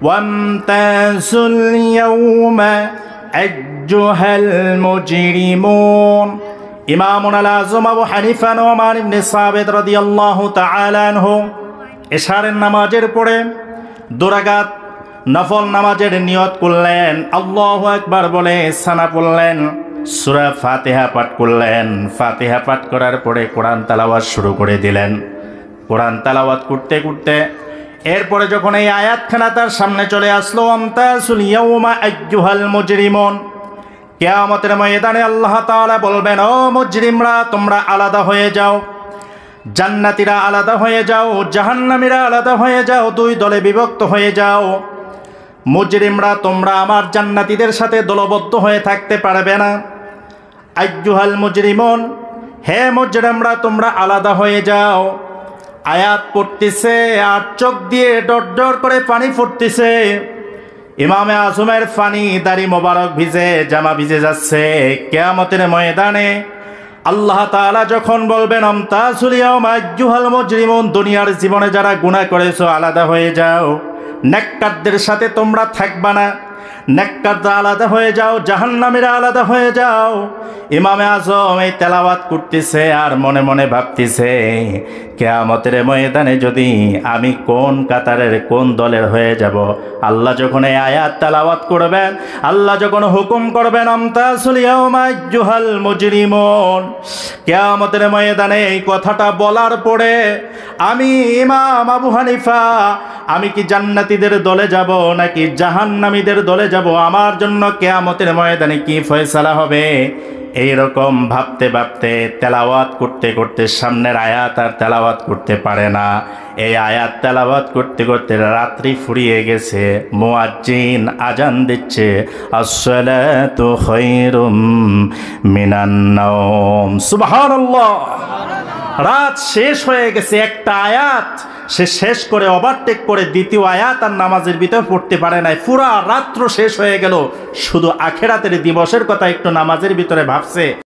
ওয়ামতাজুল ইয়াউমা আইয়ুহাল মুজরিমুন। ইমামুল আযম আবু হানিফা নুমান ইবনে সাবিত রাদিয়াল্লাহু তাআলা আনহু এশারের নামাজের পরে দুরাকাত নফল নামাজের নিয়ত করলেন, আল্লাহু আকবার বলে সানা পড়লেন, সূরা ফাতিহা পাঠ করলেন। ফাতিহা পাঠ করার পরে কোরআন তেলাওয়াত শুরু করে দিলেন। কোরআন তেলাওয়াত করতে করতে এরপরে যখন এই আয়াতখানা তার সামনে চলে আসলো, আমতাসুল ইয়াউমা আইয়ুহাল মুজরিমুন, কিয়ামতের ময়দানে আল্লাহ তাআলা বলবেন, ও মুজরিমরা তোমরা আলাদা হয়ে যাও, জান্নাতীরা আলাদা হয়ে যাও, জাহান্নামীরা আলাদা হয়ে যাও, দুই দলে বিভক্ত হয়ে যাও। মুজরিমরা তোমরা আমার জান্নাতীদের সাথে দলবদ্ধ হয়ে থাকতে পারবে না। আইয়ুহাল মুজরিমুন, হে মুজরিমরা তোমরা আলাদা হয়ে যাও। আয়াত পড়তেছে আর চোখ দিয়ে ডট ডট করে পানি ফুটতেছে। ইমামে আজমের ফানি দাড়ি মোবারক ভিজে, জামা ভিজে যাচ্ছে। কিয়ামতের ময়দানে আল্লাহ তাআলা যখন বলবেন, আমতাসুল ইয়াউমা আইয়ুহাল মুজরিমুন, দুনিয়ার জীবনে যারা গুনাহ করেছো আলাদা হয়ে যাও, নেককারদের সাথে তোমরা থাকবা না, নেককাররা আলাদা হয়ে যাও, জাহান্নামীরা আলাদা হয়ে যাও। ইমামে আজম এই তেলাওয়াত করতেছে আর মনে মনে ভাবতেছে, কিয়ামতের ময়দানে যদি আমি কোন কাতারের কোন দলের হয়ে যাব। আল্লাহ যখন এই আয়াত তেলাওয়াত করবেন, আল্লাহ যখন হুকুম করবেন, আমতাসুল ইয়াউমা আইয়ুহাল মুজরিমুন, কিয়ামতের ময়দানে এই কথাটা বলার পরে আমি ইমাম আবু হানিফা আমি কি জান্নাতীদের দলে যাব নাকি জাহান্নামীদের দলে যাব, আমার জন্য কিয়ামতের ময়দানে কি ফয়সালা হবে, এইরকম ভাবতে ভাবতে তেলাওয়াত করতে করতে সামনের আয়াত আর তেলাওয়াত করতে পারে না। এই আয়াত তেলাওয়াত করতে করতে রাত্রি ফুরিয়ে গেছে। মুয়াজ্জিন আজান দিচ্ছে, আসসালাতু খায়রুম মিনান নাওম। সুবহানাল্লাহ। রাত শেষ হয়ে গেছে, একটা আয়াত সে শেষ করে ওভারটেক করে দ্বিতীয় আয়াত আর নামাজের ভিতরে পড়তে পারে নাই। পুরা রাত্র শেষ হয়ে গেল, শুধু আখিরাতের দিবসের কথা একটু নামাজের ভিতরে ভাবছে।